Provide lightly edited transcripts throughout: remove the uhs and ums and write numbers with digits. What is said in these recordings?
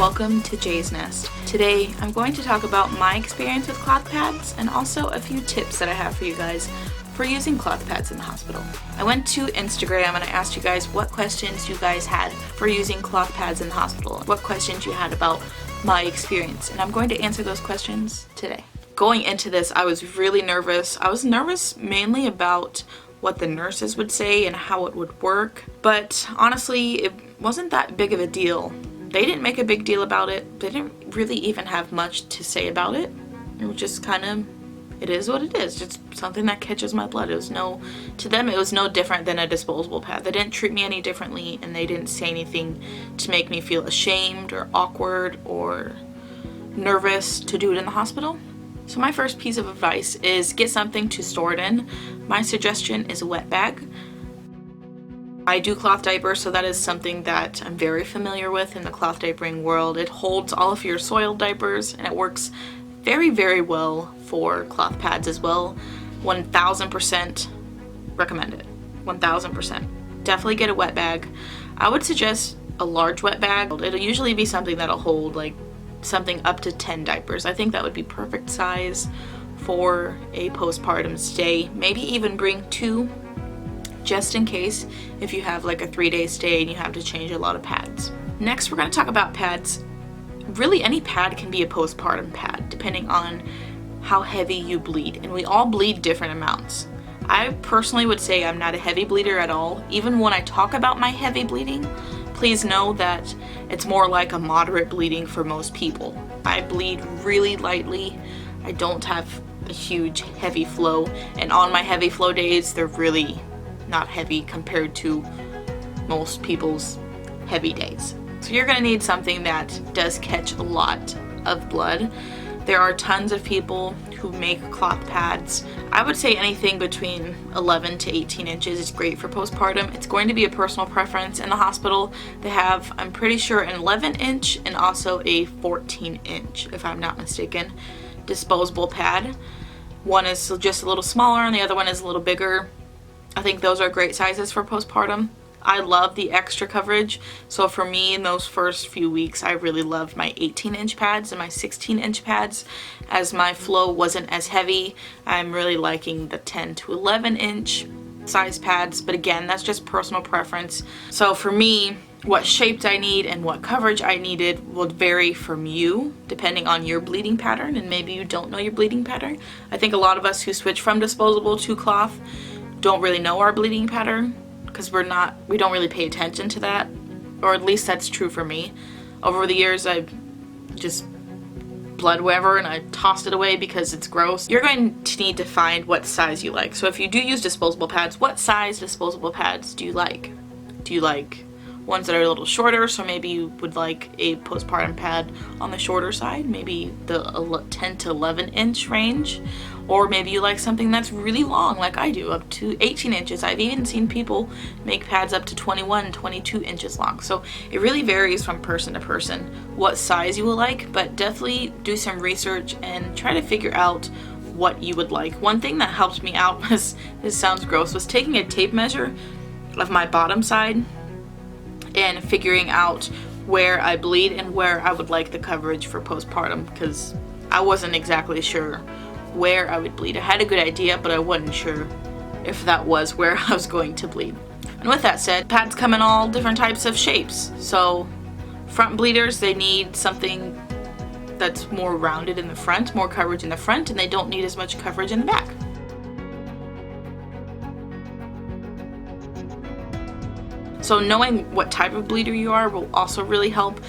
welcome to Jay's Nest. Today I'm going to talk about my experience with cloth pads and also a few tips that I have for you guys for using cloth pads in the hospital. I went to Instagram and I asked you guys what questions you guys had for using cloth pads in the hospital, what questions you had about my experience, and I'm going to answer those questions today. Going into this, I was really nervous. I was nervous mainly about what the nurses would say and how it would work, but honestly, it wasn't that big of a deal. They didn't make a big deal about it. They didn't really even have much to say about it. It was just kind of, it is what it is, just something that catches my blood. To them, it was no different than a disposable pad. They didn't treat me any differently, and they didn't say anything to make me feel ashamed or awkward or nervous to do it in the hospital. So my first piece of advice is get something to store it in. My suggestion is a wet bag. I do cloth diapers, so that is something that I'm very familiar with in the cloth diapering world. It holds all of your soiled diapers and it works very, very well for cloth pads as well. 1000% recommend it. 1000%. Definitely get a wet bag. I would suggest a large wet bag. It'll usually be something that'll hold like something up to 10 diapers. I think that would be perfect size for a postpartum stay. Maybe even bring 2 just in case if you have like a 3-day stay and you have to change a lot of pads. Next, we're going to talk about pads. Really, any pad can be a postpartum pad depending on how heavy you bleed, and we all bleed different amounts. I personally would say I'm not a heavy bleeder at all. Even when I talk about my heavy bleeding, please know that it's more like a moderate bleeding for most people. I bleed really lightly. I don't have a huge heavy flow, and on my heavy flow days, they're really not heavy compared to most people's heavy days. So you're gonna need something that does catch a lot of blood. There are tons of people who make cloth pads. I would say anything between 11 to 18 inches is great for postpartum. It's going to be a personal preference. In the hospital, they have, I'm pretty sure, an 11-inch and also a 14-inch, if I'm not mistaken, disposable pad. One is just a little smaller and the other one is a little bigger. I think those are great sizes for postpartum. I love the extra coverage, so for me in those first few weeks I really loved my 18-inch pads and my 16-inch pads. As my flow wasn't as heavy, I'm really liking the 10 to 11-inch size pads, but again, that's just personal preference. So for me, what shape I need and what coverage I needed will vary from you depending on your bleeding pattern, and maybe you don't know your bleeding pattern. I think a lot of us who switch from disposable to cloth don't really know our bleeding pattern because we don't really pay attention to that, or at least that's true for me. Over the years I've just bled wherever and I tossed it away because it's gross. You're going to need to find what size you like. So if you do use disposable pads, what size disposable pads do you like? Do you like ones that are a little shorter, so maybe you would like a postpartum pad on the shorter side, maybe the 10 to 11-inch range, or maybe you like something that's really long like I do, up to 18 inches. I've even seen people make pads up to 21, 22 inches long. So it really varies from person to person what size you will like, but definitely do some research and try to figure out what you would like. One thing that helped me out was, this sounds gross, was taking a tape measure of my bottom side and figuring out where I bleed and where I would like the coverage for postpartum, because I wasn't exactly sure where I would bleed. I had a good idea, but I wasn't sure if that was where I was going to bleed. And with that said, pads come in all different types of shapes. So front bleeders, they need something that's more rounded in the front, more coverage in the front, and they don't need as much coverage in the back. So knowing what type of bleeder you are will also really help,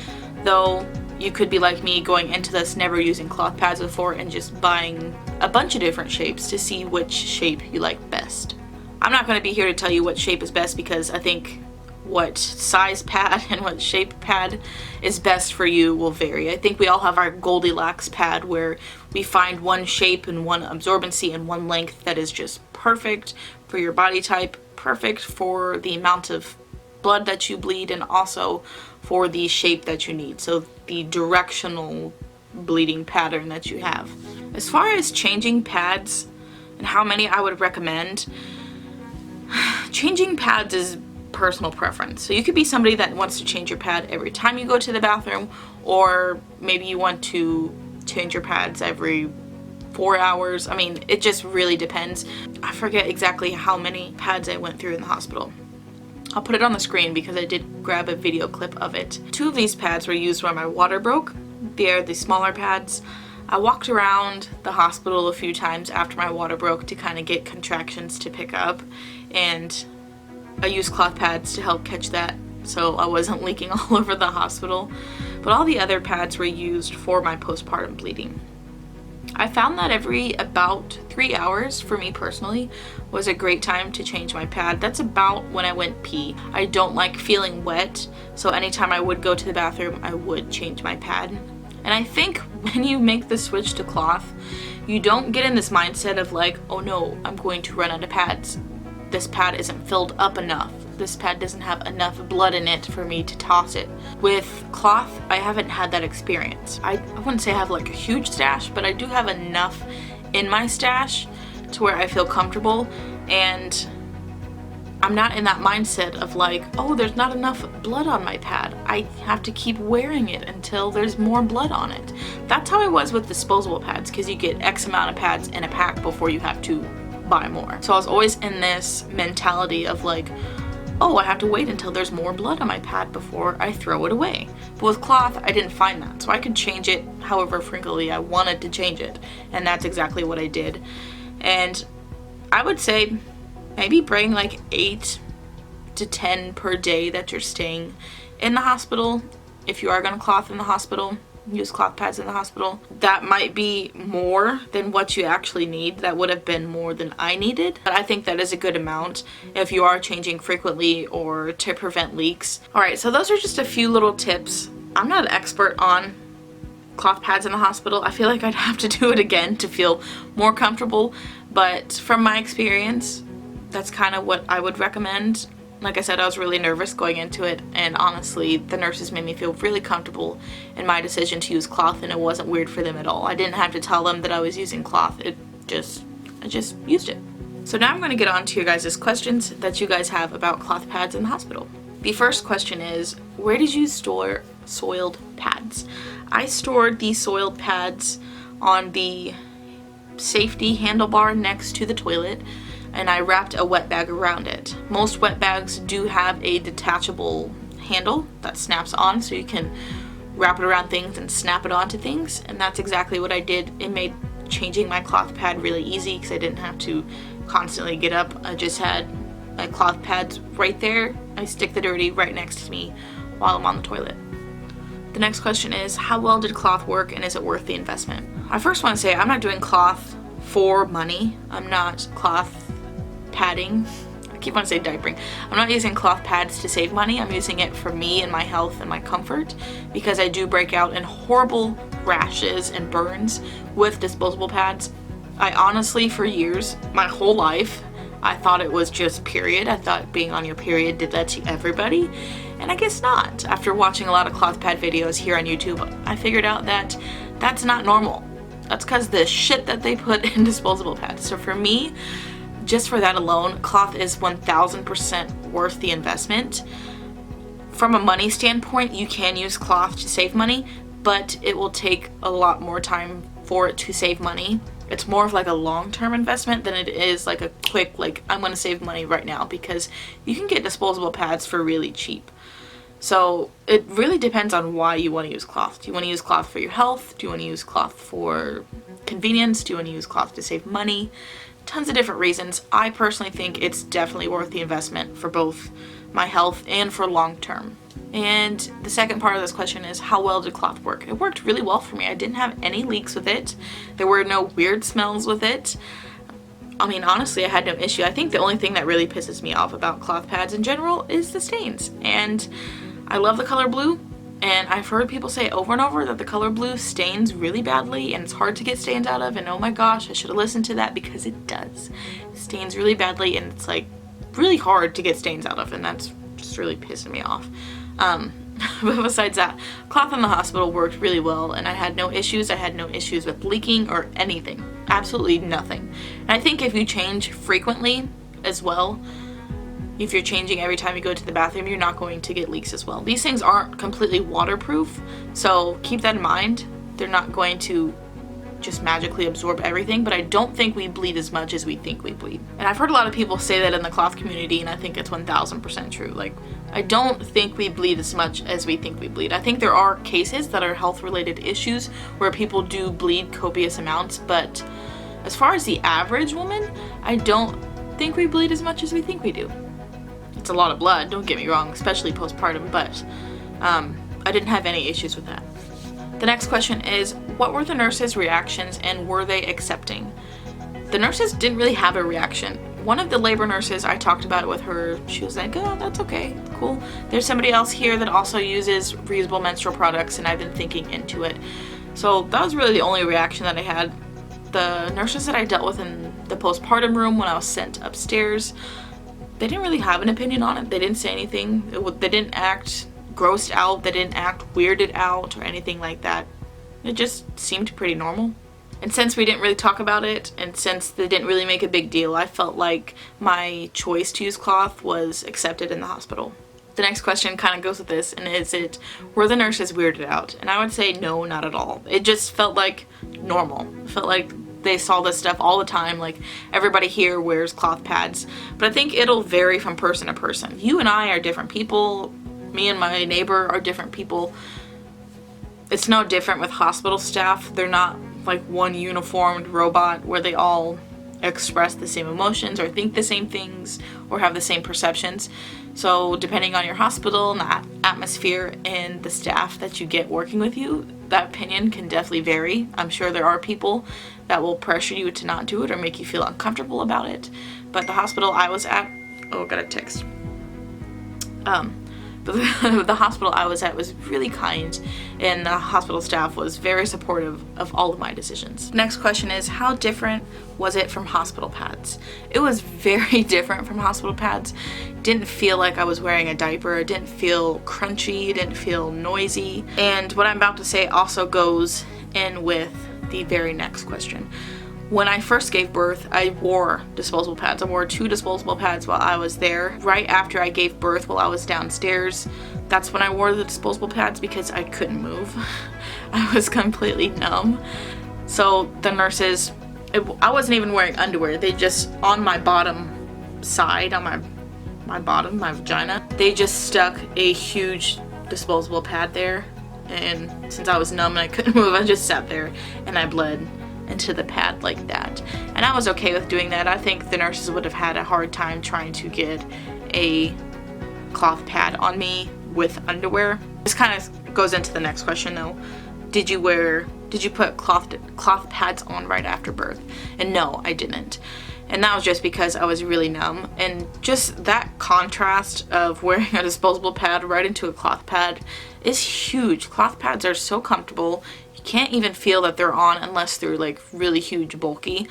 though you could be like me going into this never using cloth pads before and just buying a bunch of different shapes to see which shape you like best. I'm not going to be here to tell you what shape is best because I think what size pad and what shape pad is best for you will vary. I think we all have our Goldilocks pad where we find one shape and one absorbency and one length that is just perfect for your body type, perfect for the amount of blood that you bleed, and also for the shape that you need, so the directional bleeding pattern that you have. As far as changing pads and how many I would recommend, changing pads is personal preference. So you could be somebody that wants to change your pad every time you go to the bathroom, or maybe you want to change your pads every 4 hours. I mean, it just really depends. I forget exactly how many pads I went through in the hospital. I'll put it on the screen because I did grab a video clip of it. 2 of these pads were used when my water broke. They're the smaller pads. I walked around the hospital a few times after my water broke to kind of get contractions to pick up, and I used cloth pads to help catch that so I wasn't leaking all over the hospital. But all the other pads were used for my postpartum bleeding. I found that every about 3 hours, for me personally, was a great time to change my pad. That's about when I went pee. I don't like feeling wet, so anytime I would go to the bathroom, I would change my pad. And I think when you make the switch to cloth, you don't get in this mindset of like, oh no, I'm going to run out of pads. This pad isn't filled up enough. This pad doesn't have enough blood in it for me to toss it. With cloth, I haven't had that experience. I wouldn't say I have like a huge stash, but I do have enough in my stash to where I feel comfortable, and I'm not in that mindset of like, oh, there's not enough blood on my pad. I have to keep wearing it until there's more blood on it. That's how I was with disposable pads, because you get X amount of pads in a pack before you have to buy more. So I was always in this mentality of like, oh, I have to wait until there's more blood on my pad before I throw it away. But with cloth, I didn't find that. So I could change it however frequently I wanted to change it. And that's exactly what I did. And I would say maybe bring like 8 to 10 per day that you're staying in the hospital. If you are going to cloth in the hospital, use cloth pads in the hospital. That might be more than what you actually need. That would have been more than I needed. But I think that is a good amount if you are changing frequently or to prevent leaks. Alright, so those are just a few little tips. I'm not an expert on cloth pads in the hospital. I feel like I'd have to do it again to feel more comfortable. But from my experience, that's kind of what I would recommend. Like I said, I was really nervous going into it, and honestly, the nurses made me feel really comfortable in my decision to use cloth, and it wasn't weird for them at all. I didn't have to tell them that I was using cloth. I just used it. So now I'm going to get on to your guys' questions that you guys have about cloth pads in the hospital. The first question is, where did you store soiled pads? I stored these soiled pads on the safety handlebar next to the toilet, and I wrapped a wet bag around it. Most wet bags do have a detachable handle that snaps on, so you can wrap it around things and snap it onto things, and that's exactly what I did. It made changing my cloth pad really easy because I didn't have to constantly get up. I just had my cloth pads right there. I stick the dirty right next to me while I'm on the toilet. The next question is, how well did cloth work, and is it worth the investment? I first want to say I'm not doing cloth for money. I'm not cloth padding. I keep on saying diapering. I'm not using cloth pads to save money. I'm using it for me and my health and my comfort, because I do break out in horrible rashes and burns with disposable pads. I honestly, for years, my whole life, I thought it was just period. I thought being on your period did that to everybody, and I guess not. After watching a lot of cloth pad videos here on YouTube, I figured out that that's not normal. That's because the shit that they put in disposable pads. So for me, just for that alone, cloth is 1000% worth the investment. From a money standpoint, you can use cloth to save money, but it will take a lot more time for it to save money. It's more of like a long-term investment than it is like a quick, like, I'm gonna save money right now, because you can get disposable pads for really cheap. So it really depends on why you want to use cloth. Do you want to use cloth for your health? Do you want to use cloth for convenience? Do you want to use cloth to save money? Tons of different reasons. I personally think it's definitely worth the investment for both my health and for long term. And the second part of this question is, how well did cloth work? It worked really well for me. I didn't have any leaks with it. There were no weird smells with it. I mean, honestly, I had no issue. I think the only thing that really pisses me off about cloth pads in general is the stains. And I love the color blue, and I've heard people say over and over that the color blue stains really badly and it's hard to get stains out of, and oh my gosh, I should have listened to that, because it does. It stains really badly, and it's like really hard to get stains out of, and that's just really pissing me off. But besides that, cloth in the hospital worked really well, and I had no issues. I had no issues with leaking or anything. Absolutely nothing. And I think if you change frequently as well, if you're changing every time you go to the bathroom, you're not going to get leaks as well. These things aren't completely waterproof, so keep that in mind. They're not going to just magically absorb everything, but I don't think we bleed as much as we think we bleed. And I've heard a lot of people say that in the cloth community, and I think it's 1000% true. Like, I don't think we bleed as much as we think we bleed. I think there are cases that are health-related issues where people do bleed copious amounts, but as far as the average woman, I don't think we bleed as much as we think we do. It's a lot of blood, don't get me wrong, especially postpartum, but I didn't have any issues with that. The next question is, what were the nurses' reactions and were they accepting? The nurses didn't really have a reaction. One of the labor nurses, I talked about it with her, she was like, oh, that's okay, cool. There's somebody else here that also uses reusable menstrual products and I've been thinking into it. So that was really the only reaction that I had. The nurses that I dealt with in the postpartum room when I was sent upstairs, they didn't really have an opinion on it. They didn't say anything. They didn't act grossed out, they didn't act weirded out or anything like that. It just seemed pretty normal. And since we didn't really talk about it, and since they didn't really make a big deal, I felt like my choice to use cloth was accepted in the hospital. The next question kind of goes with this, and were the nurses weirded out? And I would say no, not at all. It just felt like normal. It felt like they saw this stuff all the time, like everybody here wears cloth pads. But I think it'll vary from person to person. You and I are different people. Me and my neighbor are different people. It's no different with hospital staff. They're not like one uniformed robot where they all express the same emotions or think the same things or have the same perceptions. So depending on your hospital and the atmosphere and the staff that you get working with you, that opinion can definitely vary. I'm sure there are people that will pressure you to not do it or make you feel uncomfortable about it. But the hospital I was at, oh, got a text. But the hospital I was at was really kind, and the hospital staff was very supportive of all of my decisions. Next question is, how different was it from hospital pads? It was very different from hospital pads. Didn't feel like I was wearing a diaper. It didn't feel crunchy. It didn't feel noisy. And what I'm about to say also goes in with the very next question. When I first gave birth, I wore disposable pads. I wore 2 disposable pads while I was there. Right after I gave birth, while I was downstairs, that's when I wore the disposable pads because I couldn't move. I was completely numb. So the nurses, I wasn't even wearing underwear. They just, on my bottom side, on my bottom, my vagina, they just stuck a huge disposable pad there. And since I was numb and I couldn't move, I just sat there and I bled into the pad like that. And I was okay with doing that. I think the nurses would have had a hard time trying to get a cloth pad on me with underwear. This kind of goes into the next question though. Did you put cloth pads on right after birth? And no, I didn't. And that was just because I was really numb. And just that contrast of wearing a disposable pad right into a cloth pad is huge. Cloth pads are so comfortable. You can't even feel that they're on unless they're like really huge, bulky,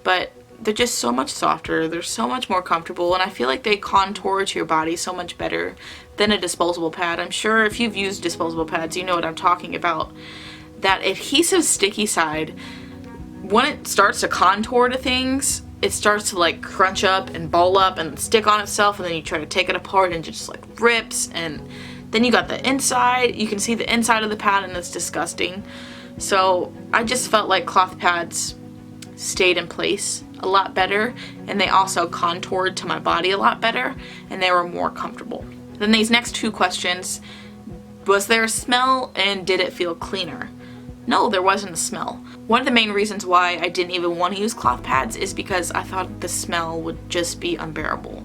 but they're just so much softer. They're so much more comfortable, and I feel like they contour to your body so much better than a disposable pad. I'm sure if you've used disposable pads, you know what I'm talking about. That adhesive sticky side, when it starts to contour to things, it starts to like crunch up and ball up and stick on itself, and then you try to take it apart and it just like rips, and then you got the inside. You can see the inside of the pad and it's disgusting. So I just felt like cloth pads stayed in place a lot better, and they also contoured to my body a lot better, and they were more comfortable. Then these next 2 questions, was there a smell and did it feel cleaner? No, there wasn't a smell. One of the main reasons why I didn't even want to use cloth pads is because I thought the smell would just be unbearable.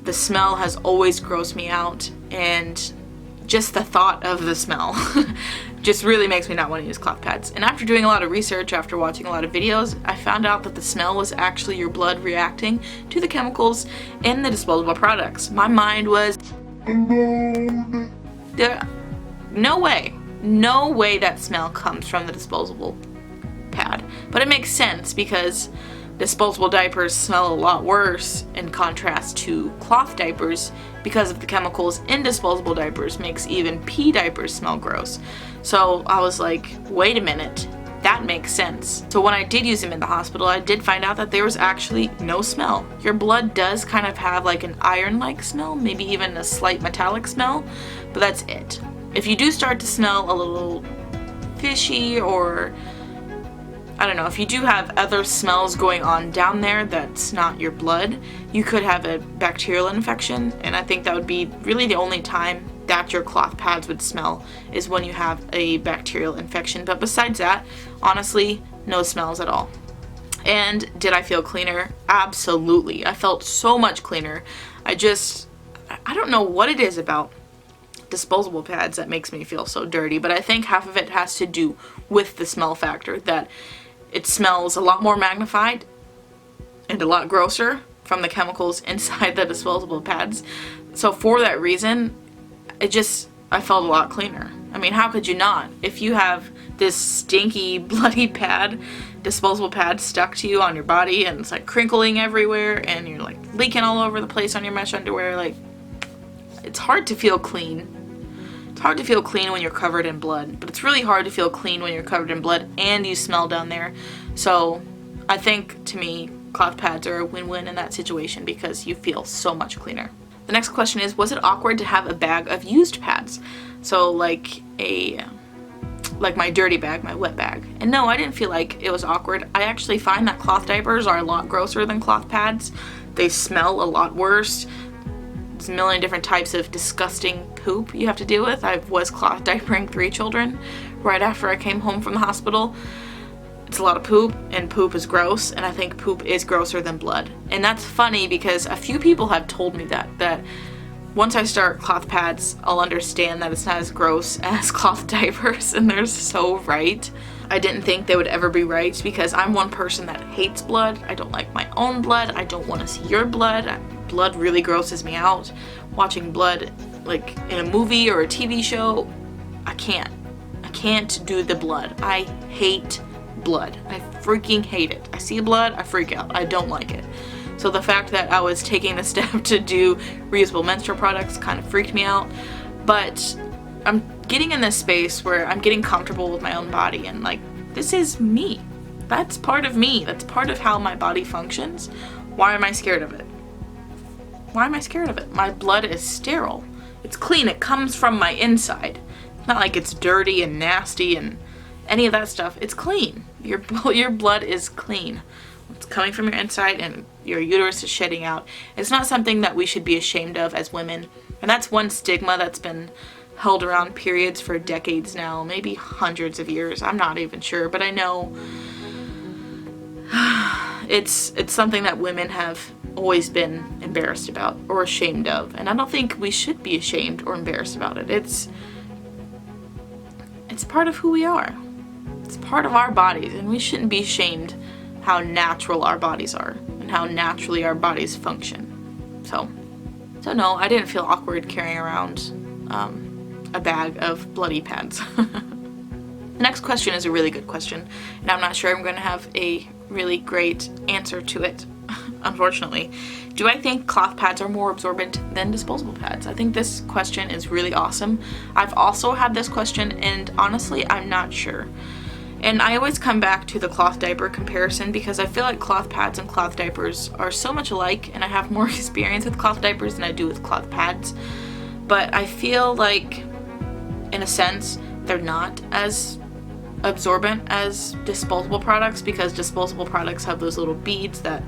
The smell has always grossed me out, and just the thought of the smell just really makes me not want to use cloth pads. And after doing a lot of research, after watching a lot of videos, I found out that the smell was actually your blood reacting to the chemicals in the disposable products. My mind was, no way that smell comes from the disposable pad. But it makes sense because disposable diapers smell a lot worse in contrast to cloth diapers because of the chemicals in disposable diapers makes even pee diapers smell gross. So I was like, wait a minute, that makes sense. So when I did use them in the hospital, I did find out that there was actually no smell. Your blood does kind of have like an iron-like smell, maybe even a slight metallic smell, but that's it. If you do start to smell a little fishy, or I don't know, if you do have other smells going on down there that's not your blood, you could have a bacterial infection, and I think that would be really the only time that your cloth pads would smell, is when you have a bacterial infection. But besides that, honestly, no smells at all. And did I feel cleaner? Absolutely. I felt so much cleaner. I don't know what it is about disposable pads that makes me feel so dirty, but I think half of it has to do with the smell factor, that it smells a lot more magnified and a lot grosser from the chemicals inside the disposable pads. So for that reason, I felt a lot cleaner. I mean, how could you not? If you have this stinky, bloody pad, disposable pad stuck to you on your body, and it's like crinkling everywhere, and you're like leaking all over the place on your mesh underwear, like, it's hard to feel clean. It's hard to feel clean when you're covered in blood, but it's really hard to feel clean when you're covered in blood and you smell down there. So I think, to me, cloth pads are a win-win in that situation because you feel so much cleaner. The next question is, was it awkward to have a bag of used pads? So like my dirty bag, my wet bag. And no, I didn't feel like it was awkward. I actually find that cloth diapers are a lot grosser than cloth pads. They smell a lot worse. There's a million different types of disgusting poop you have to deal with. I was cloth diapering 3 children right after I came home from the hospital. It's a lot of poop, and poop is gross, and I think poop is grosser than blood. And that's funny because a few people have told me that once I start cloth pads, I'll understand that it's not as gross as cloth diapers, and they're so right. I didn't think they would ever be right because I'm one person that hates blood. I don't like my own blood. I don't want to see your blood. Blood really grosses me out. Watching blood, like in a movie or a TV show, I can't do the blood. I hate blood. I freaking hate it. I see blood, I freak out. I don't like it. So the fact that I was taking the step to do reusable menstrual products kind of freaked me out. But I'm getting in this space where I'm getting comfortable with my own body, and like, this is me. That's part of me. That's part of how my body functions. Why am I scared of it? Why am I scared of it? My blood is sterile. It's clean. It comes from my inside. It's not like it's dirty and nasty and any of that stuff. It's clean. Your blood is clean. It's coming from your inside, and your uterus is shedding out. It's not something that we should be ashamed of as women. And that's one stigma that's been held around periods for decades now, maybe hundreds of years. I'm not even sure, but I know it's something that women have always been embarrassed about or ashamed of. And I don't think we should be ashamed or embarrassed about it. It's part of who we are. It's part of our bodies, and we shouldn't be ashamed how natural our bodies are and how naturally our bodies function. So no, I didn't feel awkward carrying around a bag of bloody pads. The next question is a really good question, and I'm not sure I'm going to have a really great answer to it, unfortunately. Do I think cloth pads are more absorbent than disposable pads? I think this question is really awesome. I've also had this question, and honestly, I'm not sure. And I always come back to the cloth diaper comparison because I feel like cloth pads and cloth diapers are so much alike, and I have more experience with cloth diapers than I do with cloth pads. But I feel like, in a sense, they're not as absorbent as disposable products, because disposable products have those little beads that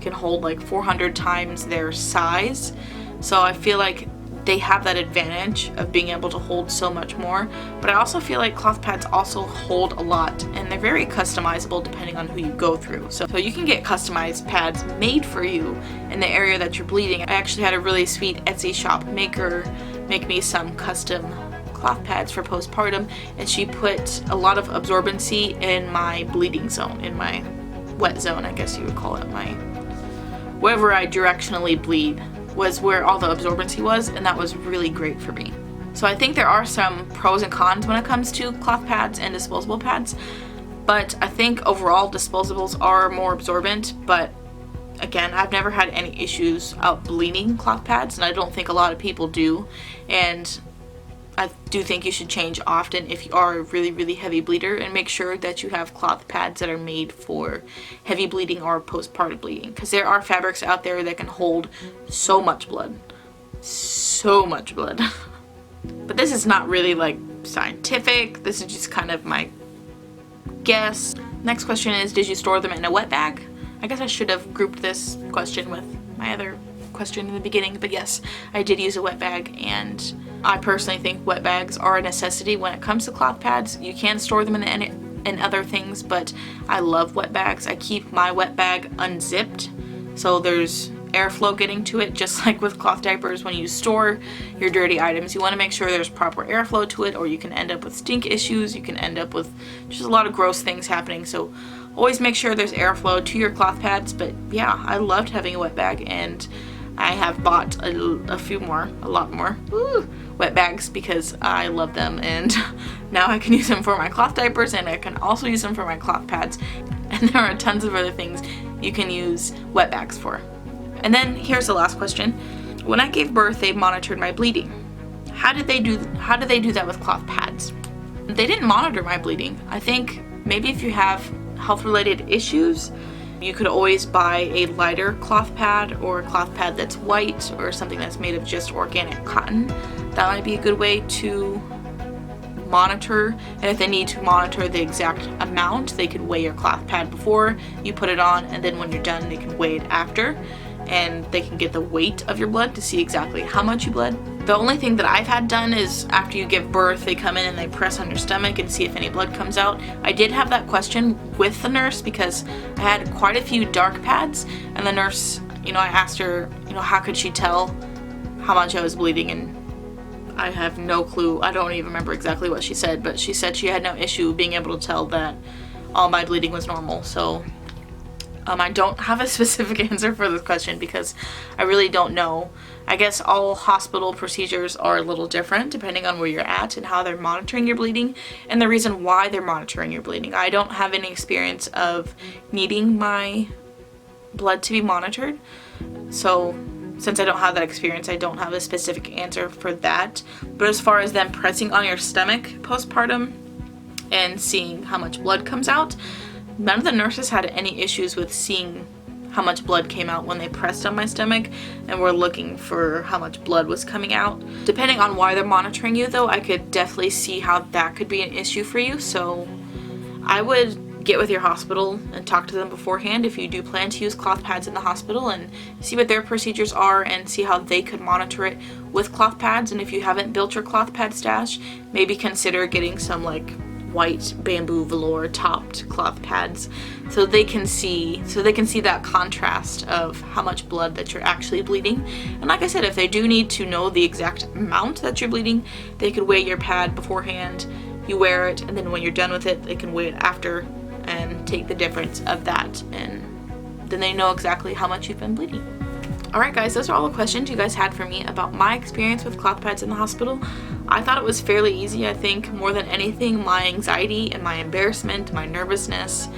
can hold like 400 times their size. So I feel like they have that advantage of being able to hold so much more. But I also feel like cloth pads also hold a lot, and they're very customizable depending on who you go through. So you can get customized pads made for you in the area that you're bleeding. I actually had a really sweet Etsy shop maker make me some custom cloth pads for postpartum, and she put a lot of absorbency in my bleeding zone, in my wet zone, I guess you would call it. My wherever I directionally bleed was where all the absorbency was, and that was really great for me. So I think there are some pros and cons when it comes to cloth pads and disposable pads, but I think overall disposables are more absorbent. But again, I've never had any issues out bleeding cloth pads, and I don't think a lot of people do. And I do think you should change often if you are a really heavy bleeder, and make sure that you have cloth pads that are made for heavy bleeding or postpartum bleeding, because there are fabrics out there that can hold so much blood. So much blood. But this is not really like scientific. This is just kind of my guess. Next question is, did you store them in a wet bag? I guess I should have grouped this question with my other question in the beginning, but yes, I did use a wet bag, and I personally think wet bags are a necessity when it comes to cloth pads. You can store them in other things, but I love wet bags. I keep my wet bag unzipped, so there's airflow getting to it, just like with cloth diapers. When you store your dirty items, you want to make sure there's proper airflow to it, or you can end up with stink issues. You can end up with just a lot of gross things happening, so always make sure there's airflow to your cloth pads. But yeah, I loved having a wet bag, and I have bought a lot more wet bags because I love them, and now I can use them for my cloth diapers, and I can also use them for my cloth pads, and there are tons of other things you can use wet bags for. And then here's the last question. When I gave birth, they monitored my bleeding. How did they do that with cloth pads? They didn't monitor my bleeding. I think maybe if you have health-related issues, you could always buy a lighter cloth pad, or a cloth pad that's white, or something that's made of just organic cotton. That might be a good way to monitor. And if they need to monitor the exact amount, they could weigh your cloth pad before you put it on, and then when you're done, they can weigh it after, and they can get the weight of your blood to see exactly how much you bled. The only thing that I've had done is after you give birth, they come in and they press on your stomach and see if any blood comes out. I did have that question with the nurse because I had quite a few dark pads, and the nurse, I asked her, how could she tell how much I was bleeding, and I have no clue. I don't even remember exactly what she said, but she said she had no issue being able to tell that all my bleeding was normal. So I don't have a specific answer for this question because I really don't know. I guess all hospital procedures are a little different depending on where you're at and how they're monitoring your bleeding and the reason why they're monitoring your bleeding. I don't have any experience of needing my blood to be monitored, so since I don't have that experience, I don't have a specific answer for that. But as far as them pressing on your stomach postpartum and seeing how much blood comes out, none of the nurses had any issues with seeing how much blood came out when they pressed on my stomach and were looking for how much blood was coming out. Depending on why they're monitoring you though, I could definitely see how that could be an issue for you. So I would get with your hospital and talk to them beforehand if you do plan to use cloth pads in the hospital, and see what their procedures are and see how they could monitor it with cloth pads. And if you haven't built your cloth pad stash, maybe consider getting some like white bamboo velour topped cloth pads so they can see that contrast of how much blood that you're actually bleeding. And like I said, if they do need to know the exact amount that you're bleeding, they could weigh your pad beforehand, you wear it, and then when you're done with it, they can weigh it after and take the difference of that, and then they know exactly how much you've been bleeding. Alright guys, those are all the questions you guys had for me about my experience with cloth pads in the hospital. I thought it was fairly easy. I think more than anything, my anxiety and my embarrassment, my nervousness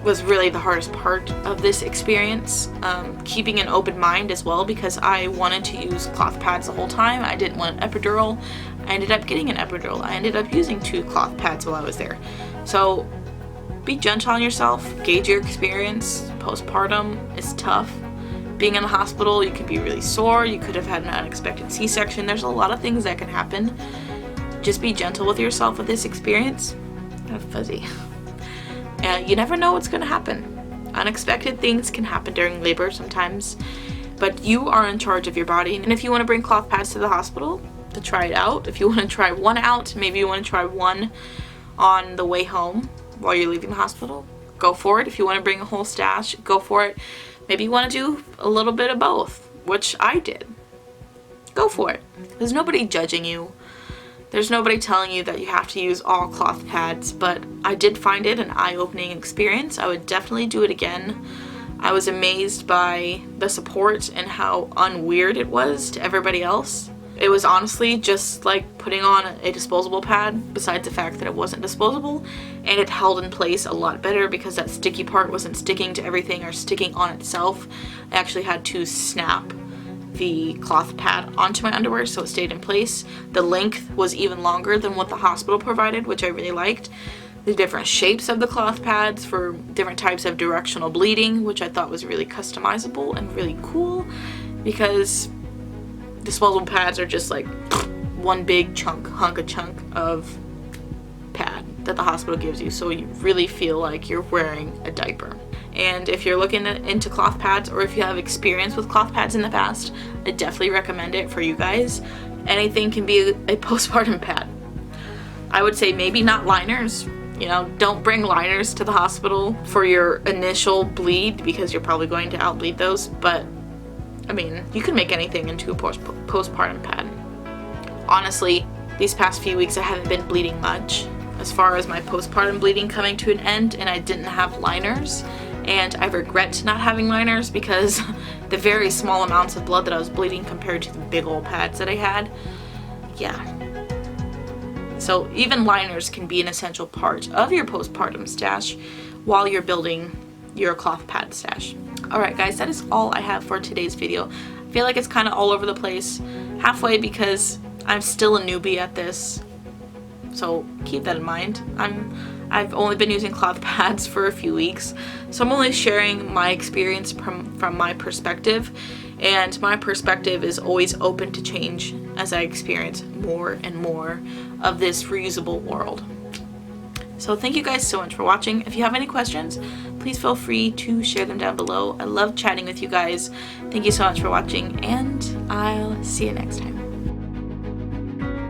was really the hardest part of this experience. Keeping an open mind as well, because I wanted to use cloth pads the whole time. I didn't want an epidural. I ended up getting an epidural. I ended up using 2 cloth pads while I was there. So be gentle on yourself, gauge your experience. Postpartum is tough. Being in the hospital, you could be really sore, you could have had an unexpected C-section. There's a lot of things that can happen. Just be gentle with yourself with this experience. Kind of fuzzy. You never know what's going to happen. Unexpected things can happen during labor sometimes, but you are in charge of your body. And if you want to bring cloth pads to the hospital to try it out, if you want to try one out, maybe you want to try one on the way home while you're leaving the hospital, go for it. If you want to bring a whole stash, go for it. Maybe you want to do a little bit of both, which I did. Go for it. There's nobody judging you. There's nobody telling you that you have to use all cloth pads, but I did find it an eye-opening experience. I would definitely do it again. I was amazed by the support and how unweird it was to everybody else. It was honestly just like putting on a disposable pad, besides the fact that it wasn't disposable, and it held in place a lot better because that sticky part wasn't sticking to everything or sticking on itself. I actually had to snap the cloth pad onto my underwear so it stayed in place. The length was even longer than what the hospital provided, which I really liked. The different shapes of the cloth pads for different types of directional bleeding, which I thought was really customizable and really cool, because disposable pads are just like one big hunk of pad that the hospital gives you, so you really feel like you're wearing a diaper. And if you're looking into cloth pads, or if you have experience with cloth pads in the past, I definitely recommend it for you guys. Anything can be a postpartum pad. I would say maybe not liners. You know, don't bring liners to the hospital for your initial bleed, because you're probably going to outbleed those, but I mean, you can make anything into a postpartum pad. Honestly, these past few weeks I haven't been bleeding much as far as my postpartum bleeding coming to an end, and I didn't have liners, and I regret not having liners because the very small amounts of blood that I was bleeding compared to the big old pads that I had, yeah. So even liners can be an essential part of your postpartum stash while you're building your cloth pad stash. Alright guys, that is all I have for today's video. I feel like it's kind of all over the place, halfway because I'm still a newbie at this, so keep that in mind. I've only been using cloth pads for a few weeks, so I'm only sharing my experience from my perspective, and my perspective is always open to change as I experience more and more of this reusable world. So thank you guys so much for watching. If you have any questions, please feel free to share them down below. I love chatting with you guys. Thank you so much for watching, and I'll see you next time.